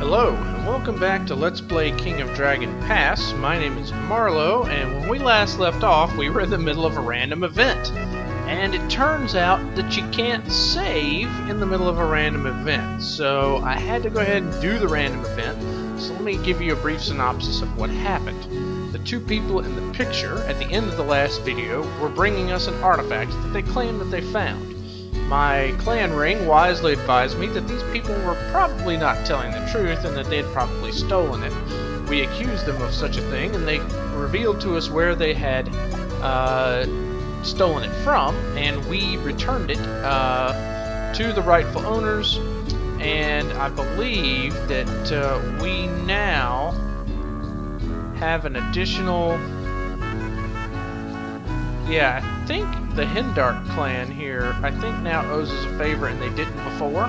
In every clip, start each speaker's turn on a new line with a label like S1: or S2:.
S1: Hello, and welcome back to Let's Play King of Dragon Pass. My name is Marlowe, and when we last left off, we were in the middle of a random event. And it turns out that you can't save in the middle of a random event. So I had to go ahead and do the random event. So let me give you a brief synopsis of what happened. The two people in the picture at the end of the last video were bringing us an artifact that they claimed that they found. My clan ring wisely advised me that these people were probably not telling the truth and that they had probably stolen it. We accused them of such a thing, and they revealed to us where they had stolen it from, and we returned it to the rightful owners, and I believe that we now have an additional... Yeah, I think the Hindark clan here, I think now owes us a favor, and they didn't before,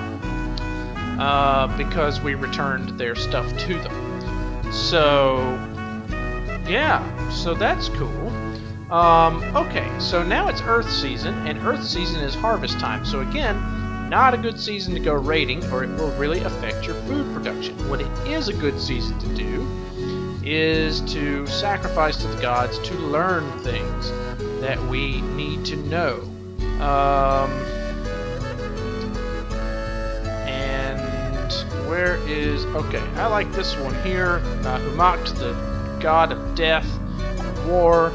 S1: because we returned their stuff to them. So, yeah, so that's cool. Okay, so now it's Earth season, and Earth season is harvest time. So again, not a good season to go raiding, or it will really affect your food production. What it is a good season to do is to sacrifice to the gods to learn things that we need to know. And where is... Okay, I like this one here. Humakht, the god of death, war.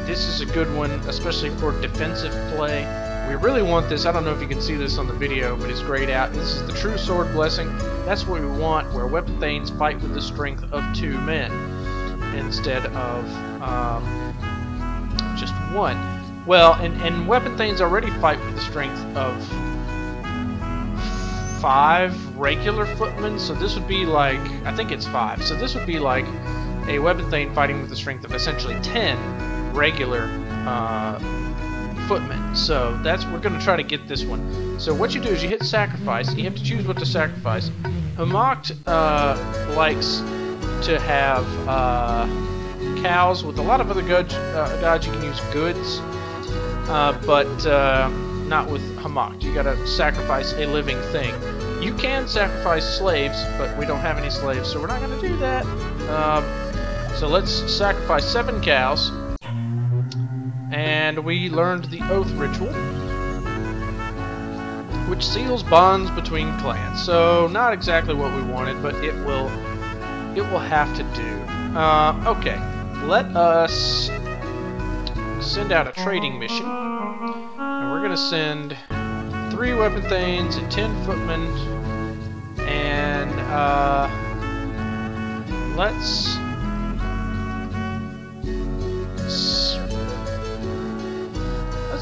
S1: This is a good one, especially for defensive play. We really want this. I don't know if you can see this on the video, but it's grayed out. This is the true sword blessing. That's what we want, where weapon thanes fight with the strength of 2 men instead of just 1. Well, and weapon thanes already fight with the strength of 5 regular footmen, so this would be like, I think it's 5, so this would be like a weapon thane fighting with the strength of essentially 10 regular footmen. So that's, we're going to try to get this one. So what you do is you hit sacrifice. You have to choose what to sacrifice. Humakht likes to have cows. With a lot of other gods you can use goods, but not with Humakht. You got to sacrifice a living thing. You can sacrifice slaves, but we don't have any slaves, so we're not going to do that. So let's sacrifice 7 cows. And we learned the Oath Ritual, which seals bonds between clans. So not exactly what we wanted, but it will have to do. Okay, let us send out a trading mission, and we're gonna send 3 weapon thanes and 10 footmen, and let's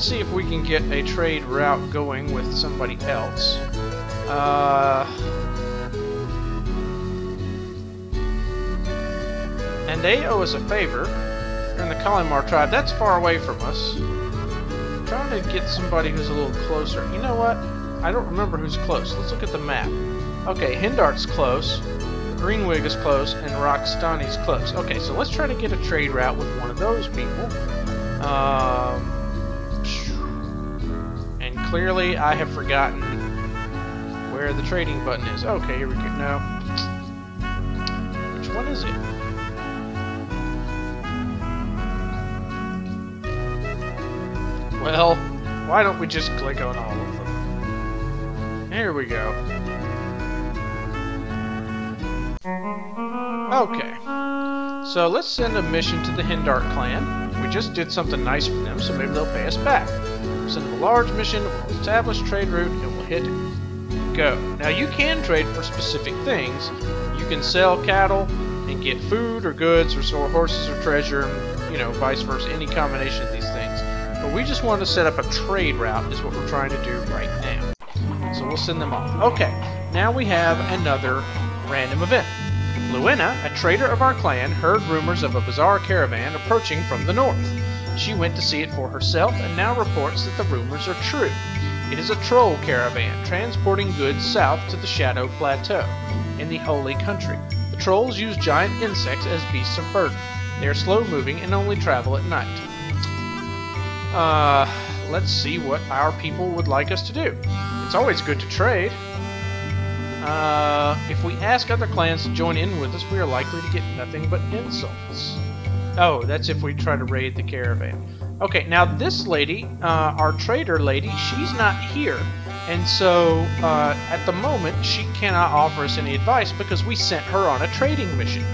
S1: see if we can get a trade route going with somebody else. And they owe us a favor. They're in the Kalimar tribe. That's far away from us. I'm trying to get somebody who's a little closer. You know what? I don't remember who's close. Let's look at the map. Okay, Hindark's close. Greenwig is close, and Roxtani's close. Okay, so let's try to get a trade route with one of those people. And clearly I have forgotten where the trading button is. Okay, here we go. No. Which one is it? Well, why don't we just click on all of them? Here we go. Okay. So let's send a mission to the Hindark clan. We just did something nice for them, so maybe they'll pay us back. Send them a large mission, we'll establish trade route, and we'll hit go. Now you can trade for specific things. You can sell cattle and get food or goods or horses or treasure, and, you know, vice versa, any combination of these things. But we just want to set up a trade route is what we're trying to do right now. So we'll send them off. Okay, now we have another random event. Luena, a trader of our clan, heard rumors of a bizarre caravan approaching from the north. She went to see it for herself and now reports that the rumors are true. It is a troll caravan transporting goods south to the Shadow Plateau in the Holy Country. The trolls use giant insects as beasts of burden. They are slow-moving and only travel at night. Let's see what our people would like us to do. It's always good to trade. If we ask other clans to join in with us, we are likely to get nothing but insults. Oh, that's if we try to raid the caravan. Okay, now this lady, our trader lady, she's not here. And so, at the moment, she cannot offer us any advice because we sent her on a trading mission.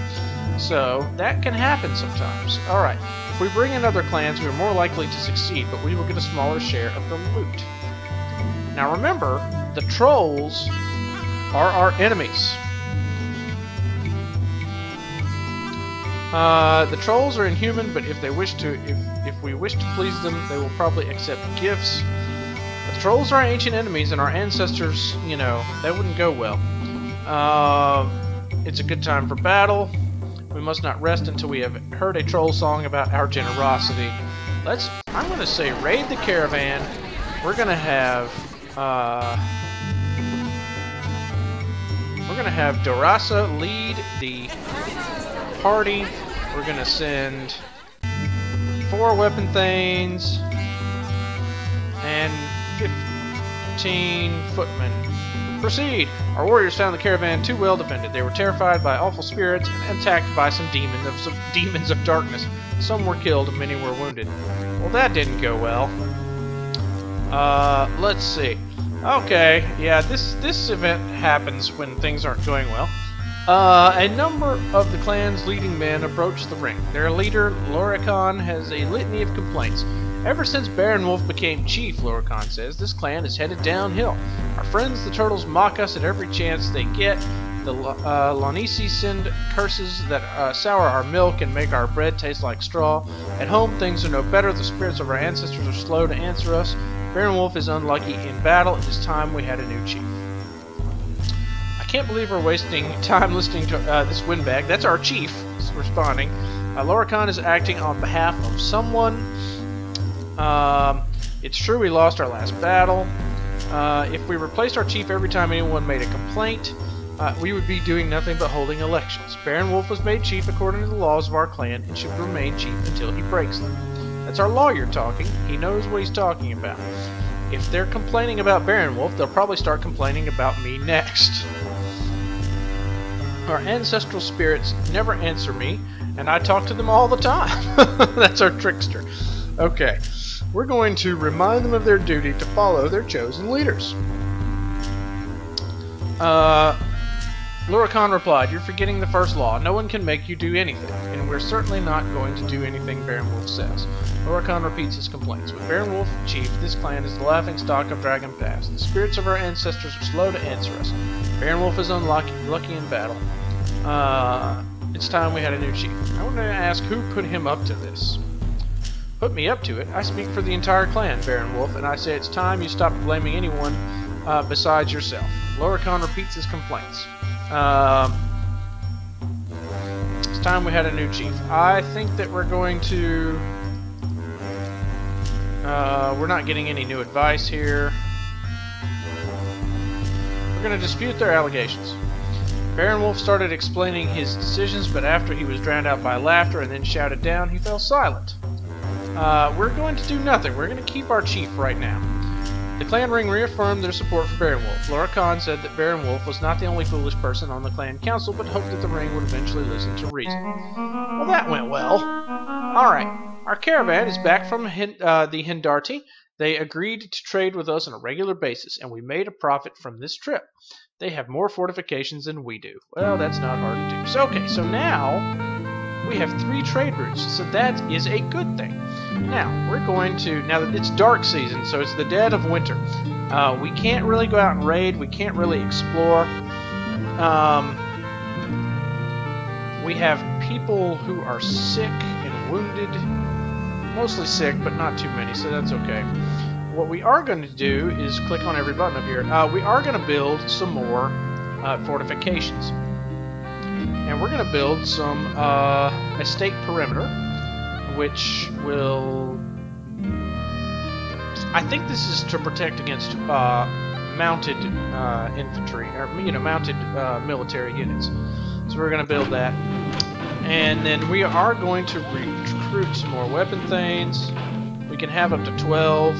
S1: So, that can happen sometimes. Alright, if we bring in other clans, we are more likely to succeed, but we will get a smaller share of the loot. Now remember, the trolls are our enemies. The trolls are inhuman, but if we wish to please them, they will probably accept gifts. But the trolls are our ancient enemies, and our ancestors, you know, that wouldn't go well. It's a good time for battle. We must not rest until we have heard a troll song about our generosity. I'm gonna say raid the caravan. We're gonna have Dorasa lead the party. We're gonna send 4 weapon thanes and 15 footmen. Proceed! Our warriors found the caravan too well defended. They were terrified by awful spirits and attacked by some demons of darkness. Some were killed and many were wounded. Well, that didn't go well. Let's see. Okay, yeah, this event happens when things aren't going well. A number of the clan's leading men approach the ring. Their leader, Loricon, has a litany of complaints. Ever since Baron Wolf became chief, Loricon says, this clan is headed downhill. Our friends the turtles mock us at every chance they get. The Lonisi send curses that sour our milk and make our bread taste like straw. At home things are no better. The spirits of our ancestors are slow to answer us. Baron Wolf is unlucky in battle. It is time we had a new chief. I can't believe we're wasting time listening to this windbag. That's our chief responding. Loricon is acting on behalf of someone. It's true we lost our last battle. If we replaced our chief every time anyone made a complaint, we would be doing nothing but holding elections. Baron Wolf was made chief according to the laws of our clan and should remain chief until he breaks them. That's our lawyer talking. He knows what he's talking about. If they're complaining about Baron Wolf, they'll probably start complaining about me next. Our ancestral spirits never answer me, and I talk to them all the time. That's our trickster. Okay. We're going to remind them of their duty to follow their chosen leaders. Loricon replied, you're forgetting the first law. No one can make you do anything, and we're certainly not going to do anything Baron Wolf says. Loricon repeats his complaints. With Baron Wolf chief, this clan is the laughingstock of Dragon Pass. The spirits of our ancestors are slow to answer us. Baron Wolf is unlucky in battle. It's time we had a new chief. I want to ask who put him up to this. Put me up to it? I speak for the entire clan, Baron Wolf, and I say it's time you stop blaming anyone besides yourself. Loricon repeats his complaints. It's time we had a new chief. I think that we're going to... we're not getting any new advice here. We're going to dispute their allegations. Baron Wolf started explaining his decisions, but after he was drowned out by laughter and then shouted down, he fell silent. We're going to do nothing. We're going to keep our chief right now. The clan ring reaffirmed their support for Baron Wolf. Loricon said that Baron Wolf was not the only foolish person on the clan council, but hoped that the ring would eventually listen to reason. Well, that went well. Alright, our caravan is back from the Hindarti. They agreed to trade with us on a regular basis, and we made a profit from this trip. They have more fortifications than we do. Well, that's not hard to do. So, okay, so now we have 3 trade routes, so that is a good thing. Now, we're going to, now that it's dark season, so it's the dead of winter, we can't really go out and raid, we can't really explore. We have people who are sick and wounded, mostly sick, but not too many, so that's okay. What we are going to do is click on every button up here. We are going to build some more fortifications. And we're going to build some estate perimeter, which will... I think this is to protect against mounted infantry, or mounted military units. So we're going to build that. And then we are going to recruit some more weapon thanes. We can have up to 12.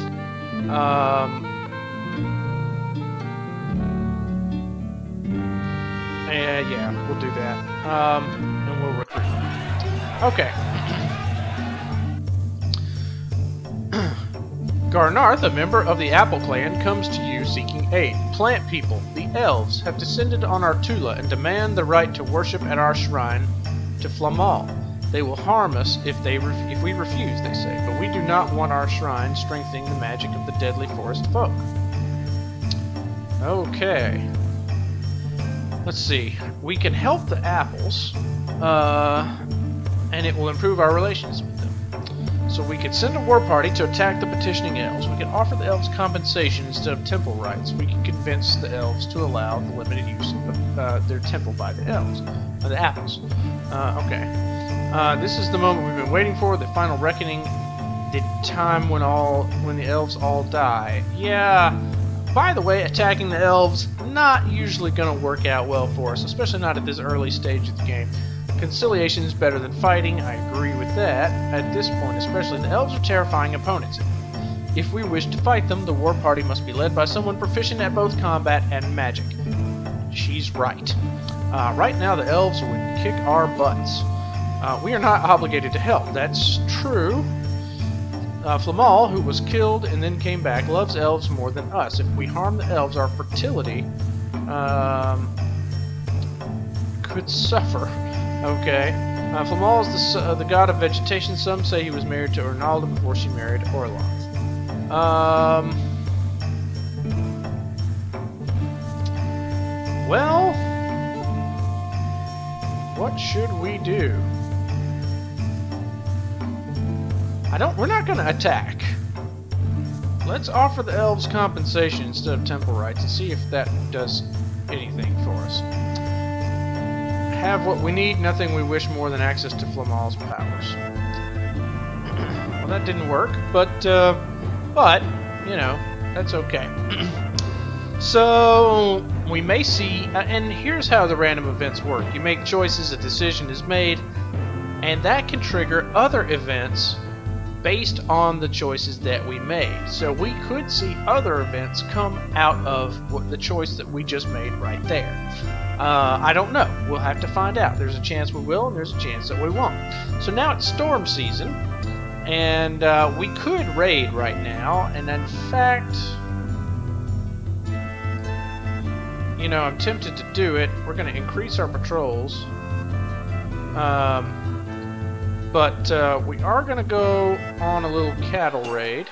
S1: Yeah, we'll do that. And we'll recruit. Okay. Garnarth, a member of the Apple Clan, comes to you seeking aid. Plant people, the elves, have descended on our Tula and demand the right to worship at our shrine to Flamal. They will harm us if we refuse, they say, but we do not want our shrine strengthening the magic of the deadly forest folk. Okay. Let's see. We can help the apples, and it will improve our relations with them. So we could send a war party to attack the petitioning elves. We could offer the elves compensation instead of temple rights. We could convince the elves to allow the limited use of their temple by the elves, the apples. Okay. This is the moment we've been waiting for. The final reckoning. The time when the elves all die. Yeah. By the way, attacking the elves not usually going to work out well for us, especially not at this early stage of the game. Conciliation is better than fighting, I agree with that. At this point especially, the elves are terrifying opponents. If we wish to fight them, the war party must be led by someone proficient at both combat and magic. She's right. Right now the elves would kick our butts. We are not obligated to help, that's true. Flamal, who was killed and then came back, loves elves more than us. If we harm the elves, our fertility could suffer. Okay. Flamal is the god of vegetation. Some say he was married to Ernalda before she married Orloth. Well, what should we do? We're not going to attack. Let's offer the elves compensation instead of temple rights and see if that does anything for us. Have what we need, nothing we wish more than access to Flamal's powers. Well, that didn't work, but you know, that's okay. So we may see, and here's how the random events work. You make choices, a decision is made, and that can trigger other events based on the choices that we made. So we could see other events come out of the choice that we just made right there. I don't know. We'll have to find out. There's a chance we will, and there's a chance that we won't. So now it's storm season, and we could raid right now, and in fact, you know, I'm tempted to do it. We're going to increase our patrols, but we are going to go on a little cattle raid,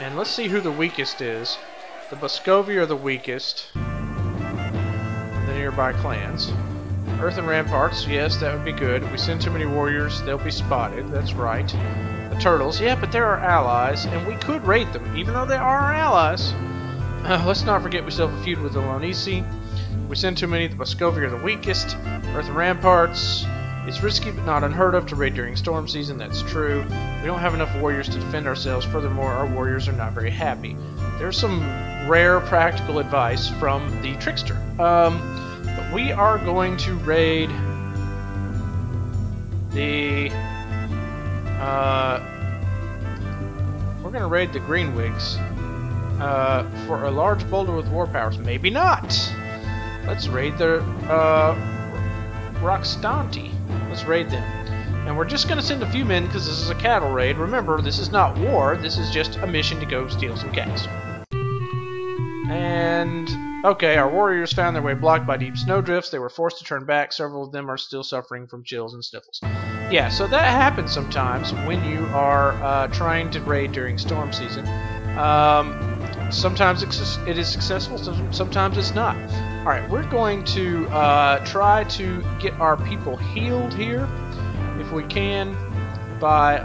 S1: and let's see who the weakest is. The Boscovi are the weakest. The nearby clans. Earthen Ramparts, yes, that would be good. If we send too many warriors, they'll be spotted. That's right. The Turtles, yeah, but they're our allies, and we could raid them, even though they are our allies. Let's not forget we still have a feud with the Lonisi. If we send too many, the Boscovi are the weakest. Earthen Ramparts, it's risky but not unheard of to raid during storm season, that's true. We don't have enough warriors to defend ourselves. Furthermore, our warriors are not very happy. There's some rare practical advice from the Trickster. But we are going to raid the we're going to raid the Greenwigs for a large boulder with war powers. Maybe not. Let's raid the Roxtanti. Let's raid them. And we're just going to send a few men because this is a cattle raid. Remember, this is not war. This is just a mission to go steal some cows. And okay, our warriors found their way blocked by deep snowdrifts. They were forced to turn back. Several of them are still suffering from chills and sniffles. Yeah, so that happens sometimes when you are trying to raid during storm season. Sometimes it is successful, sometimes it's not. Alright, we're going to try to get our people healed here, if we can, by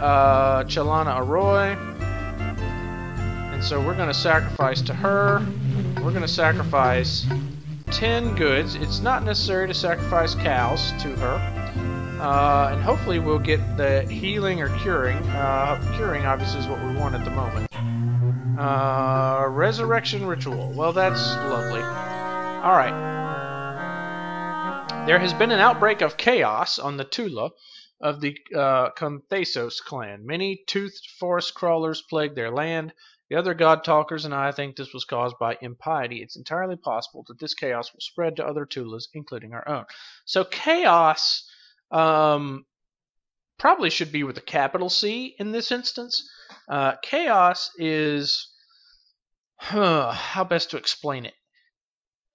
S1: Chalana Arroy. And so we're going to sacrifice to her. We're going to sacrifice 10 goods. It's not necessary to sacrifice cows to her. And hopefully we'll get the healing or curing. Curing obviously is what we want at the moment. Resurrection ritual. Well, that's lovely. Alright. There has been an outbreak of chaos on the Tula of the Conthesos clan. Many toothed forest crawlers plague their land. The other God Talkers and I think this was caused by impiety. It's entirely possible that this chaos will spread to other Tulas, including our own. So chaos probably should be with a capital C in this instance. Chaos is... how best to explain it?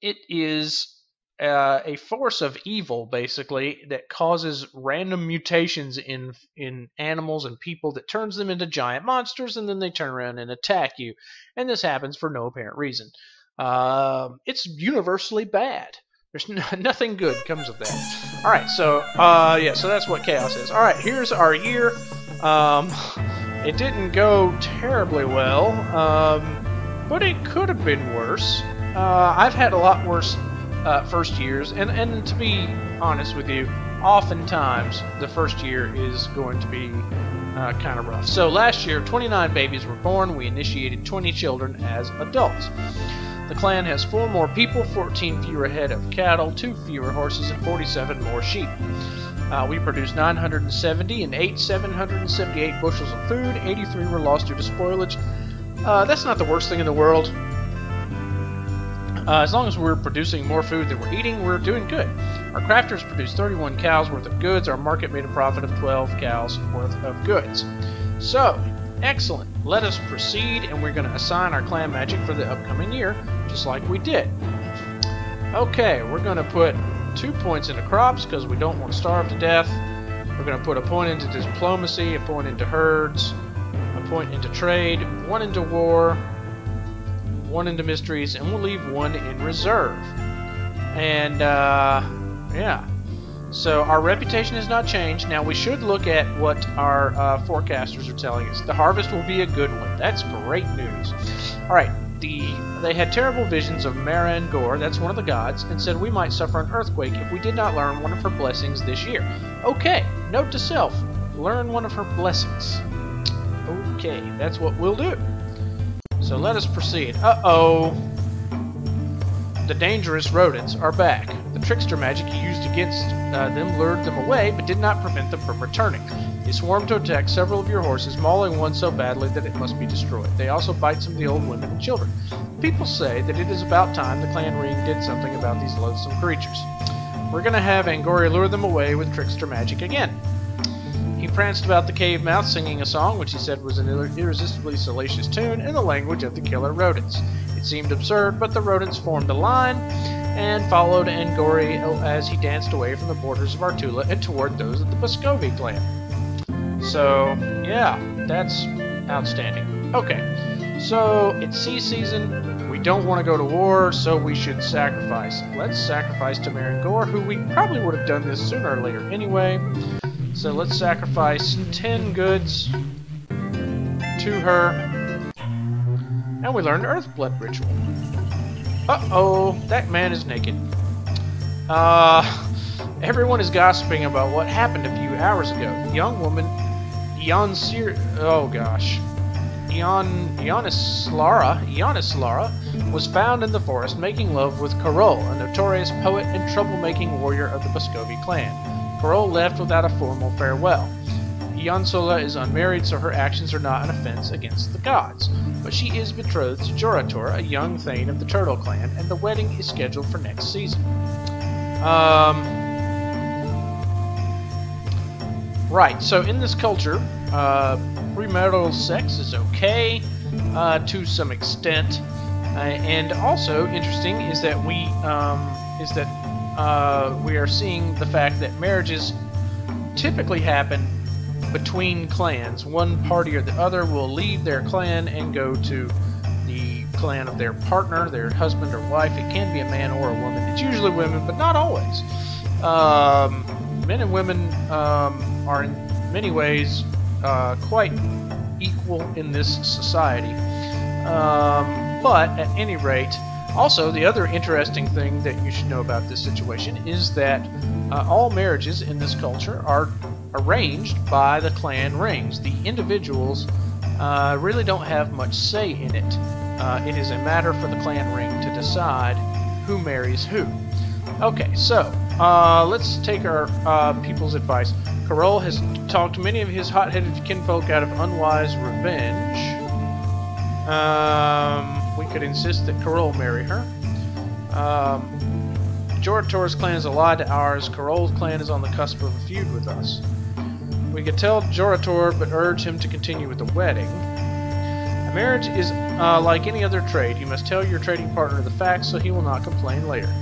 S1: It is a force of evil, basically, that causes random mutations in animals and people that turns them into giant monsters, and then they turn around and attack you. And this happens for no apparent reason. It's universally bad. There's nothing good comes of that. All right, so yeah, so that's what chaos is. All right, here's our year. It didn't go terribly well, but it could have been worse. I've had a lot worse first years, and to be honest with you, oftentimes the first year is going to be kind of rough. So last year, 29 babies were born. We initiated 20 children as adults. The clan has 4 more people, 14 fewer head of cattle, 2 fewer horses, and 47 more sheep. We produced 970 and ate 778 bushels of food. 83 were lost due to spoilage. That's not the worst thing in the world. As long as we're producing more food than we're eating, we're doing good. Our crafters produced 31 cows worth of goods. Our market made a profit of 12 cows worth of goods. So, excellent. Let us proceed, and we're going to assign our clan magic for the upcoming year, just like we did. Okay, we're going to put 2 points into crops because we don't want to starve to death. We're going to put a point into diplomacy, a point into herds, a point into trade, 1 into war, 1 into mysteries, and we'll leave 1 in reserve. And yeah, so our reputation has not changed. Now we should look at what our forecasters are telling us. The harvest will be a good one. That's great news. All right, they had terrible visions of Mara and Gore, that's one of the gods, and said we might suffer an earthquake if we did not learn one of her blessings this year. Okay, note to self, learn one of her blessings. Okay, that's what we'll do. So let us proceed. Uh-oh. The dangerous rodents are back. The trickster magic you used against them lured them away, but did not prevent them from returning. They swarm to attack several of your horses, mauling one so badly that it must be destroyed. They also bite some of the old women and children. People say that it is about time the clan ring did something about these loathsome creatures. We're going to have Angoria lure them away with trickster magic again. He pranced about the cave mouth singing a song which he said was an irresistibly salacious tune in the language of the killer rodents. It seemed absurd, but the rodents formed a line and followed Angori as he danced away from the borders of Artula and toward those of the Boscovi clan. So, yeah, that's outstanding. Okay, so it's sea season. We don't want to go to war, so we should sacrifice. Let's sacrifice to Marangor, who we probably would have done this sooner or later anyway. So let's sacrifice 10 goods to her. And we learned Earthblood Ritual. Uh-oh, that man is naked. Everyone is gossiping about what happened a few hours ago. The young woman, Ionislara, was found in the forest making love with Karol, a notorious poet and troublemaking warrior of the Boscovi clan. Karol left without a formal farewell. Ionislara is unmarried, so her actions are not an offense against the gods. But she is betrothed to Jorator, a young thane of the Turtle clan, and the wedding is scheduled for next season. Right, so in this culture, premarital sex is okay to some extent. And also interesting is that we are seeing the fact that marriages typically happen between clans. One party or the other will leave their clan and go to the clan of their partner, their husband or wife. It can be a man or a woman. It's usually women, but not always. Men and women are in many ways quite equal in this society. But at any rate, also the other interesting thing that you should know about this situation is that all marriages in this culture are arranged by the clan rings. The individuals really don't have much say in it. It is a matter for the clan ring to decide who marries who. Okay, so let's take our people's advice. Karol has talked many of his hot-headed kinfolk out of unwise revenge. We could insist that Karol marry her. Jorator's clan is allied to ours. Karol's clan is on the cusp of a feud with us. We could tell Jorator, but urge him to continue with the wedding. A marriage is like any other trade. You must tell your trading partner the facts so he will not complain later.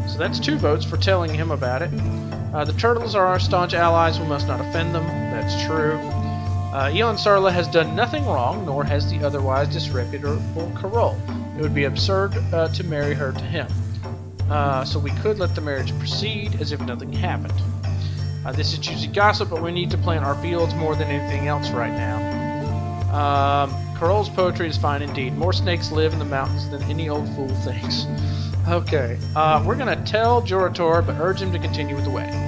S1: So that's 2 votes for telling him about it. The turtles are our staunch allies. We must not offend them. That's true. Eon Sarla has done nothing wrong, nor has the otherwise disreputable Karol. It would be absurd to marry her to him. So we could let the marriage proceed as if nothing happened. This is juicy gossip, but we need to plant our fields more than anything else right now. Karol's poetry is fine indeed. More snakes live in the mountains than any old fool thinks. Okay, we're gonna tell Jorator, but urge him to continue with the wedding.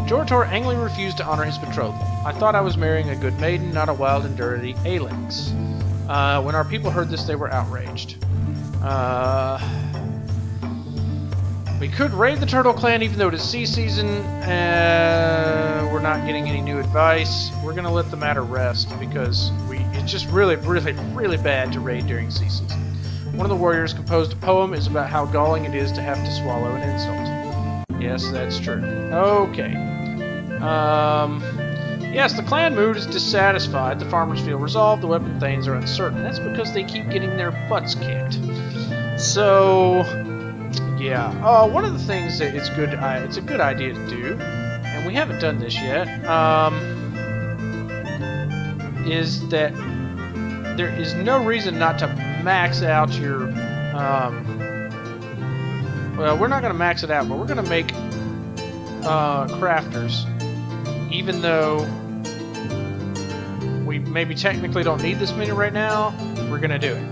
S1: Jorator angrily refused to honor his betrothal. I thought I was marrying a good maiden, not a wild and dirty Alex. When our people heard this, they were outraged. We could raid the Turtle Clan even though it is sea season. We're not getting any new advice. We're going to let the matter rest because it's just really bad to raid during sea season. One of the warriors composed a poem is about how galling it is to have to swallow an insult. Yes, that's true. Okay. Yes, the clan mood is dissatisfied. The farmers feel resolved. The weapon thanes are uncertain. That's because they keep getting their butts kicked. So... yeah. One of the things that it's a good idea to do, and we haven't done this yet, is that there is no reason not to max out your. Well, we're not going to max it out, but we're going to make crafters, even though we maybe technically don't need this many right now. We're going to do it.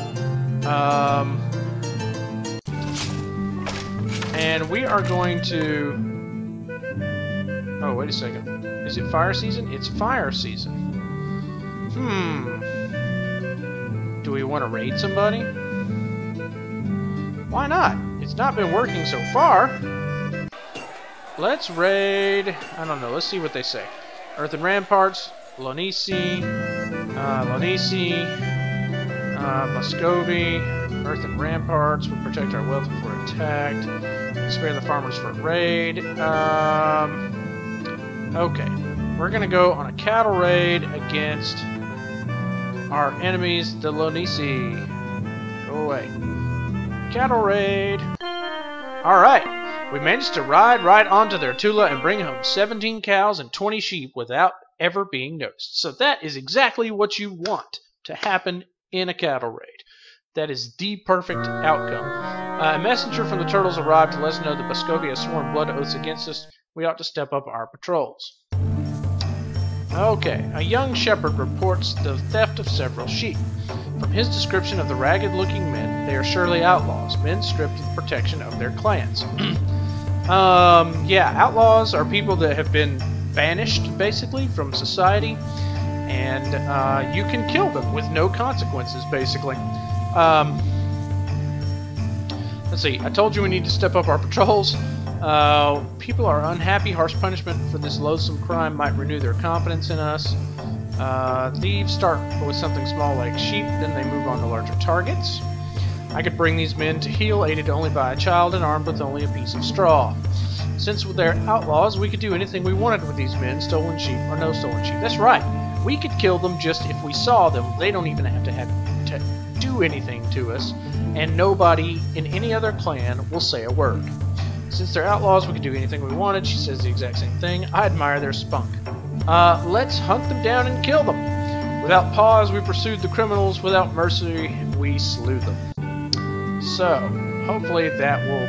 S1: And we are going to... oh, wait a second. Is it fire season? It's fire season. Do we want to raid somebody? Why not? It's not been working so far. Let's raid... I don't know. Let's see what they say. Earthen Ramparts, Lonisi, Muscovy, Earthen Ramparts. We protect our wealth if we're attacked. Spare the farmers for a raid. Okay. We're going to go on a cattle raid against our enemies, the Lonisi. Go away. Cattle raid. Alright. We managed to ride right onto their Tula and bring home 17 cows and 20 sheep without ever being noticed. So that is exactly what you want to happen in a cattle raid. That is the perfect outcome. A messenger from the Turtles arrived to let us know that Muscovy has sworn blood oaths against us. We ought to step up our patrols. Okay, a young shepherd reports the theft of several sheep. From his description of the ragged-looking men, they are surely outlaws, men stripped of the protection of their clans. Yeah, outlaws are people that have been banished, basically, from society, and you can kill them with no consequences, basically. Let's see, I told you we need to step up our patrols. People are unhappy. Harsh punishment for this loathsome crime might renew their confidence in us. Thieves start with something small like sheep, then they move on to larger targets. I could bring these men to heel, aided only by a child and armed with only a piece of straw. Since they're outlaws, we could do anything we wanted with these men, stolen sheep or no stolen sheep. That's right. We could kill them just if we saw them. They don't even have to do anything to us, and nobody in any other clan will say a word. Since they're outlaws, we could do anything we wanted. She says the exact same thing. I admire their spunk. Let's hunt them down and kill them. Without pause, we pursued the criminals. Without mercy, we slew them. So, hopefully that will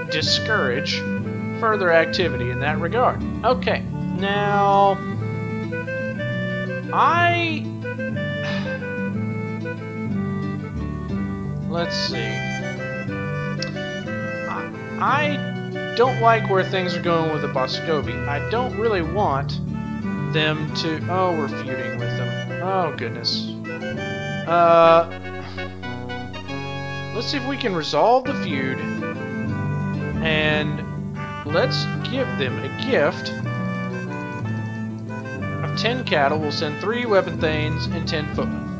S1: discourage further activity in that regard. Okay, now... Let's see. I don't like where things are going with the Muscovy. I don't really want them to... oh, we're feuding with them. Oh, goodness. Let's see if we can resolve the feud. And let's give them a gift of 10 cattle. We'll send 3 weapon thanes and 10 footmen.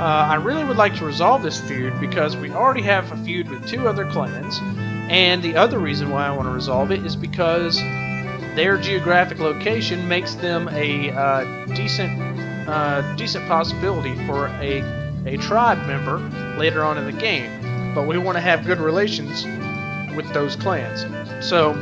S1: I really would like to resolve this feud because we already have a feud with 2 other clans, and the other reason why I want to resolve it is because their geographic location makes them a decent possibility for a tribe member later on in the game. But we want to have good relations with those clans. So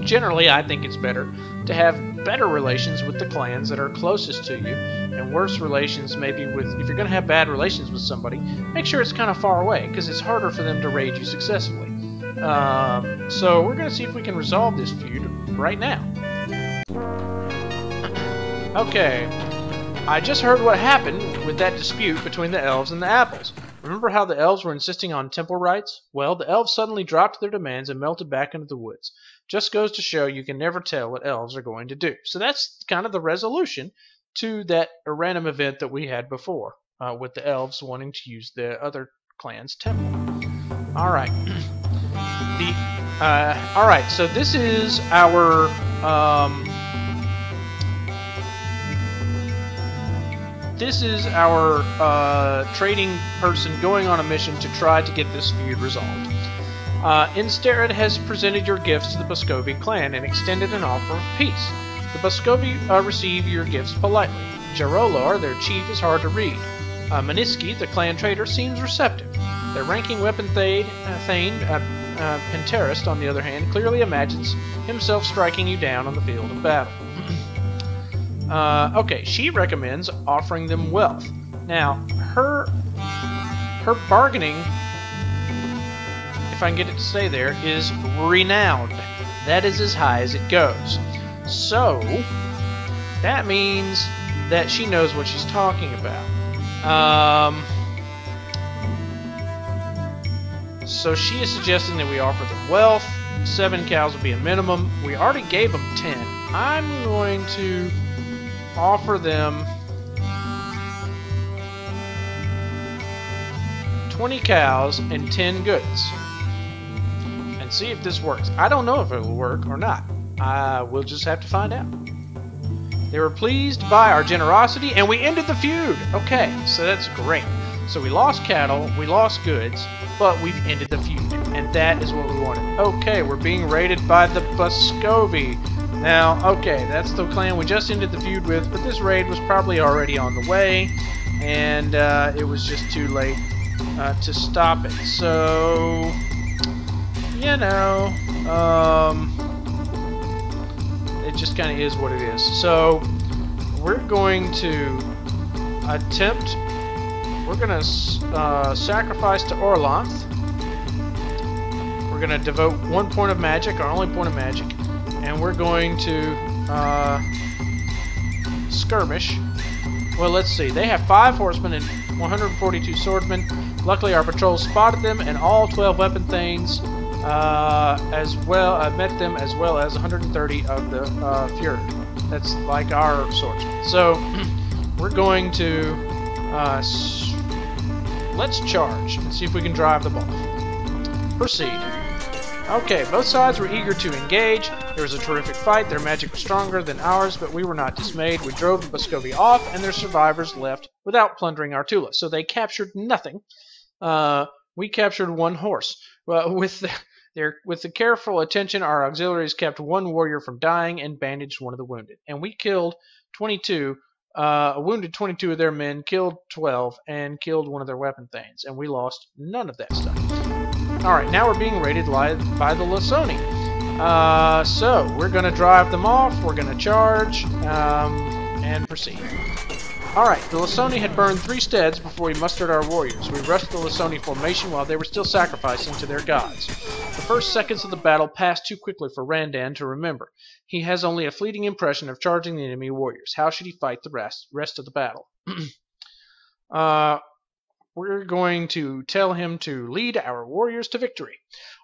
S1: generally, I think it's better to have better relations with the clans that are closest to you, and worse relations maybe with, if you're going to have bad relations with somebody, make sure it's kind of far away, because it's harder for them to raid you successfully. So we're going to see if we can resolve this feud right now. Okay, I just heard what happened with that dispute between the elves and the apples. Remember how the elves were insisting on temple rights? Well, the elves suddenly dropped their demands and melted back into the woods. Just goes to show you can never tell what elves are going to do. So that's kind of the resolution to that random event that we had before, with the elves wanting to use the other clan's temple. Alright. Alright, so this is our trading person going on a mission to try to get this feud resolved. Instead has presented your gifts to the Boscovi clan and extended an offer of peace. The Boscovi receive your gifts politely. Jarolor, their chief, is hard to read. Meniski, the clan trader, seems receptive. Their ranking weapon Thane, Penterist, on the other hand, clearly imagines himself striking you down on the field of battle. Okay, she recommends offering them wealth. Now, her bargaining, if I can get it to stay there, is renowned. That is as high as it goes. So, that means that she knows what she's talking about. So she is suggesting that we offer them wealth. 7 cows would be a minimum. We already gave them 10. I'm going to offer them 20 cows and 10 goods and see if this works. I don't know if it will work or not. We'll just have to find out. They were pleased by our generosity and we ended the feud. Okay, so that's great. So we lost cattle, we lost goods, but we've ended the feud, and that is what we wanted. Okay, we're being raided by the Boscovi. Now, okay, that's the clan we just ended the feud with, but this raid was probably already on the way, and it was just too late to stop it. So, you know, it just kind of is what it is. So, we're going to attempt, we're going to sacrifice to Orlanth. We're going to devote 1 point of magic, our only point of magic. And we're going to skirmish. Well, let's see. They have 5 horsemen and 142 swordsmen. Luckily, our patrol spotted them, and all 12 weapon thanes as well met them, as well as 130 of the Fury. That's like our swordsmen. So we're going to let's charge and see if we can drive them off. Proceed. Okay, both sides were eager to engage. There was a terrific fight. Their magic was stronger than ours, but we were not dismayed. We drove the Boscovi off, and their survivors left without plundering our Tula. So they captured nothing. We captured 1 horse. Well, with the careful attention, our auxiliaries kept 1 warrior from dying and bandaged 1 of the wounded. And we killed 22, wounded 22 of their men, killed 12, and killed 1 of their weapon thanes. And we lost none of that stuff. Alright, now we're being raided by the Lysoni. So, we're going to drive them off, we're going to charge, and proceed. Alright, the Lysoni had burned 3 steads before we mustered our warriors. We rushed the Lysoni formation while they were still sacrificing to their gods. The first seconds of the battle passed too quickly for Randan to remember. He has only a fleeting impression of charging the enemy warriors. How should he fight the rest of the battle? We're going to tell him to lead our warriors to victory.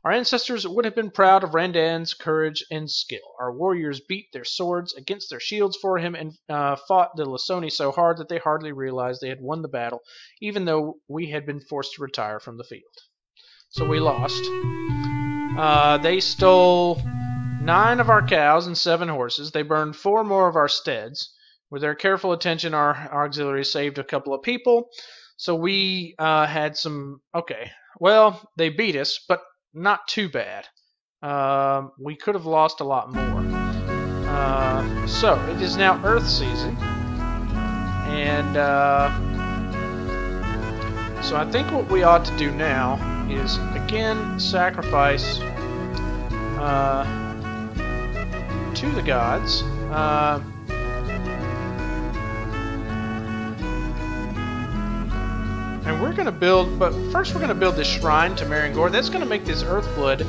S1: Our ancestors would have been proud of Randan's courage and skill. Our warriors beat their swords against their shields for him and fought the Lysoni so hard that they hardly realized they had won the battle, even though we had been forced to retire from the field. So we lost. They stole 9 of our cows and 7 horses. They burned 4 more of our steads. With their careful attention, our auxiliaries saved a couple of people. So we had some... Okay, well, they beat us, but not too bad. We could have lost a lot more. So, it is now Earth season. And so I think what we ought to do now is, again, sacrifice to the gods. And we're going to build, but first we're going to build this shrine to Marangor. That's going to make this Earthblood,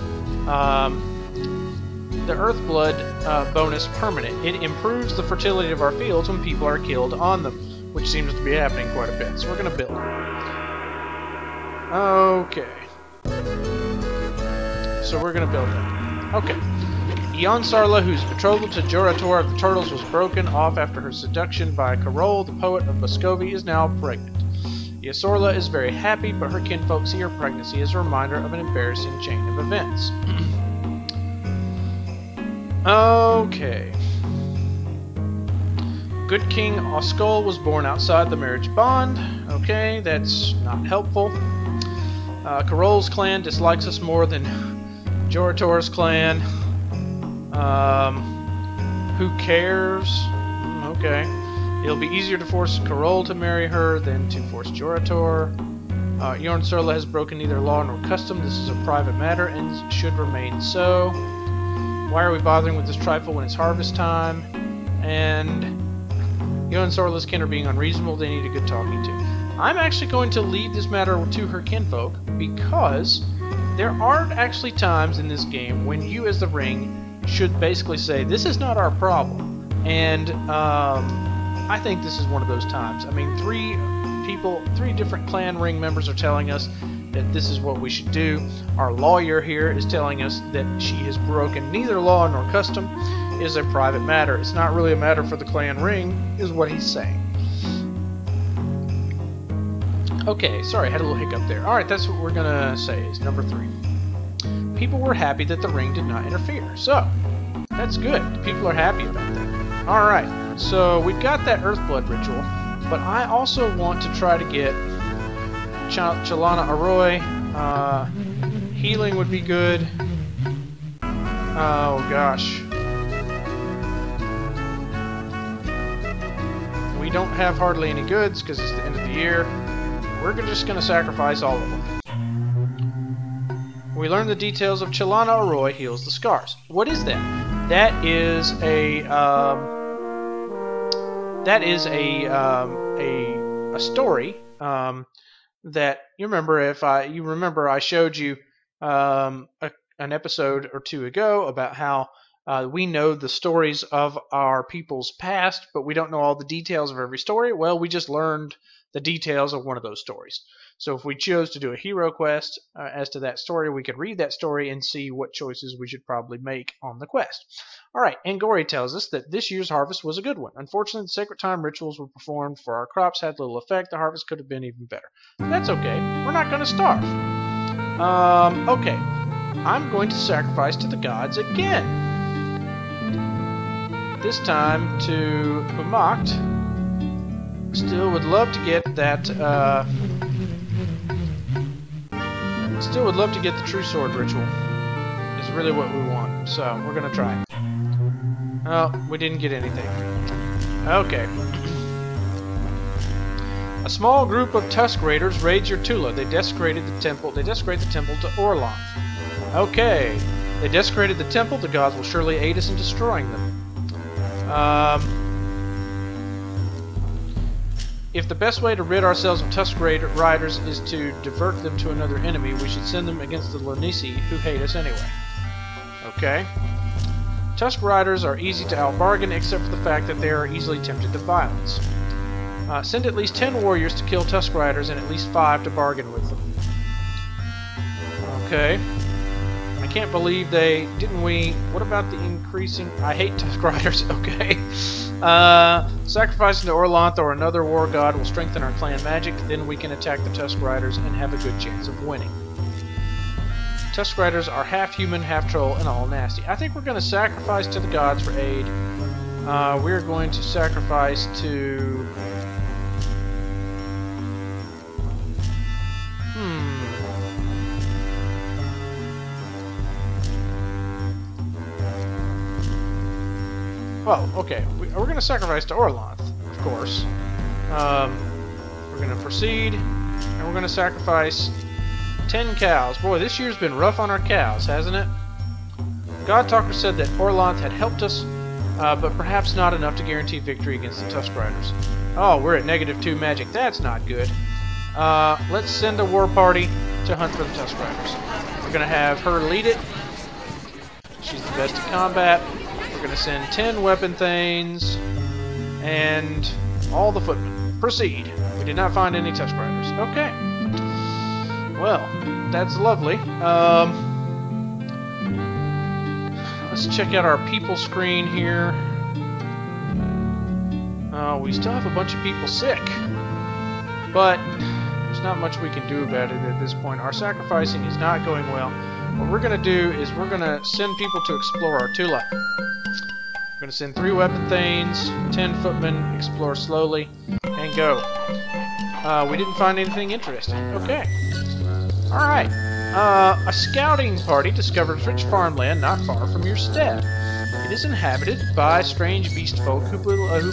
S1: the Earthblood bonus permanent. It improves the fertility of our fields when people are killed on them, which seems to be happening quite a bit. So we're going to build. Okay. So we're going to build that. Okay. Ionsarla, whose betrothal to Jorator of the Turtles was broken off after her seduction by Carol, the poet of Muscovy, is now pregnant. Iosarla is very happy, but her kinfolk see her pregnancy as a reminder of an embarrassing chain of events. Okay. Good King Oskol was born outside the marriage bond. Okay, that's not helpful. Carol's clan dislikes us more than Jorator's clan. Who cares? Okay. It'll be easier to force Carol to marry her than to force Jorator. Ionsarla has broken neither law nor custom. This is a private matter and should remain so. Why are we bothering with this trifle when it's harvest time? And Ionsarla's kin are being unreasonable. They need a good talking to. I'm actually going to leave this matter to her kinfolk because there are actually times in this game when you as the ring should basically say, this is not our problem. And I think this is one of those times. I mean, three different clan ring members are telling us that this is what we should do. Our lawyer here is telling us that she has broken neither law nor custom. It is a private matter. It's not really a matter for the clan ring, is what he's saying. Okay, sorry, I had a little hiccup there. Alright, that's what we're gonna say is number 3. People were happy that the ring did not interfere. So, that's good. People are happy about that. Alright, so we've got that Earthblood ritual, but I also want to try to get Chalana Arroy. Healing would be good. Oh gosh. We don't have hardly any goods because it's the end of the year. We're just going to sacrifice all of them. We learn the details of Chalana Arroy heals the scars. What is that? That is a story that you remember I showed you an episode or two ago about how we know the stories of our people's past, but we don't know all the details of every story. Well, we just learned the details of one of those stories. So if we chose to do a hero quest as to that story, we could read that story and see what choices we should probably make on the quest. Alright, Angori tells us that this year's harvest was a good one. Unfortunately, the sacred time rituals were performed for our crops had little effect. The harvest could have been even better. But that's okay. We're not going to starve. Okay. I'm going to sacrifice to the gods again. This time to Umakt. Still would love to get that, still would love to get the True Sword ritual. Is really what we want. So, we're gonna try. Oh, we didn't get anything. Okay. A small group of Tusk Raiders raid Yertula. They desecrated the temple. They desecrate the temple to Orlanth. Okay. They desecrated the temple. The gods will surely aid us in destroying them. If the best way to rid ourselves of Tusk Riders is to divert them to another enemy, we should send them against the Lonisi, who hate us anyway. Okay. Tusk Riders are easy to outbargain, except for the fact that they are easily tempted to violence. Send at least 10 warriors to kill Tusk Riders and at least 5 to bargain with them. Okay. I can't believe they... Didn't we... What about the increasing... I hate Tusk Riders. Okay. Sacrificing to Orlanth or another war god will strengthen our clan magic. Then we can attack the Tusk Riders and have a good chance of winning. Tusk Riders are half human, half troll, and all nasty. I think we're going to sacrifice to the gods for aid. we're going to sacrifice to... Well, okay, we're going to sacrifice to Orlanth, of course. We're going to proceed, and we're going to sacrifice 10 cows. Boy, this year's been rough on our cows, hasn't it? Godtalker said that Orlanth had helped us, but perhaps not enough to guarantee victory against the Tusk Riders. Oh, we're at -2 magic. That's not good. Let's send a war party to hunt for the Tusk Riders. We're going to have her lead it. She's the best at combat. We're going to send 10 weapon thanes and all the footmen. Proceed. We did not find any Tusk Riders. Okay. Well, that's lovely. Let's check out our people screen here. We still have a bunch of people sick, but there's not much we can do about it at this point. Our sacrificing is not going well. What we're going to do is we're going to send people to explore Artula. We're going to send 3 weapon thanes, 10 footmen, explore slowly, and go. We didn't find anything interesting. Okay. Alright. A scouting party discovers rich farmland not far from your stead. It is inhabited by strange beast folk who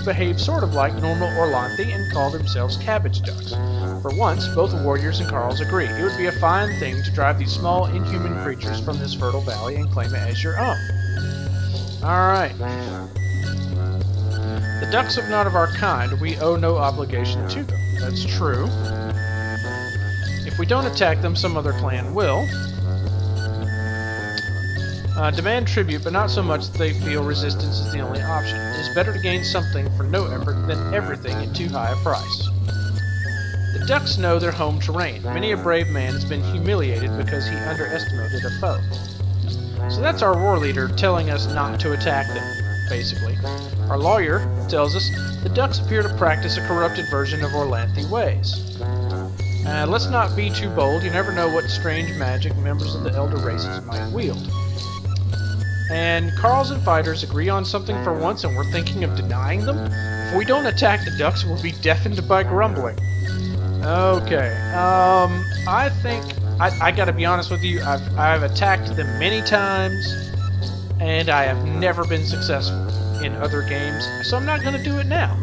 S1: behave sort of like normal Orlanthi and call themselves cabbage ducks. For once, both the warriors and Carls agree. It would be a fine thing to drive these small, inhuman creatures from this fertile valley and claim it as your own. Alright. The ducks are not of our kind. We owe no obligation to them. That's true. If we don't attack them, some other clan will. Demand tribute, but not so much that they feel resistance is the only option. It is better to gain something for no effort than everything at too high a price. The ducks know their home terrain. Many a brave man has been humiliated because he underestimated a foe. So that's our war leader telling us not to attack them, basically. Our lawyer tells us the ducks appear to practice a corrupted version of Orlanthi ways. Let's not be too bold. You never know what strange magic members of the elder races might wield. And Carls and fighters agree on something for once, and we're thinking of denying them? If we don't attack the ducks, we'll be deafened by grumbling. Okay, I think... I gotta be honest with you, I've attacked them many times, and I have never been successful in other games, so I'm not gonna do it now.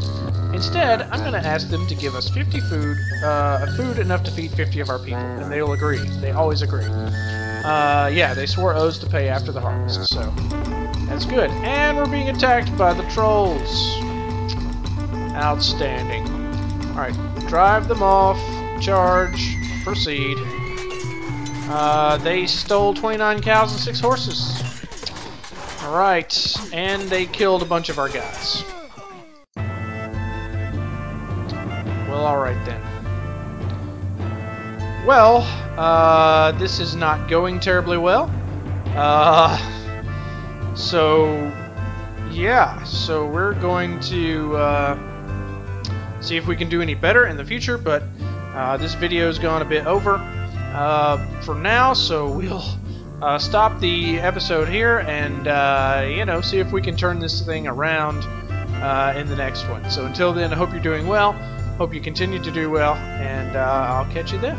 S1: Instead, I'm gonna ask them to give us 50 food, food enough to feed 50 of our people, and they'll agree. They always agree. Yeah, they swore oaths to pay after the harvest, so that's good. And we're being attacked by the trolls. Outstanding. Alright, drive them off, charge, proceed. They stole 29 cows and 6 horses. Alright, and they killed a bunch of our guys. Well, alright then. Well, this is not going terribly well. So, yeah, so we're going to see if we can do any better in the future, but this video's gone a bit over for now, so we'll stop the episode here and, you know, see if we can turn this thing around in the next one. So until then, I hope you're doing well. Hope you continue to do well, and I'll catch you then.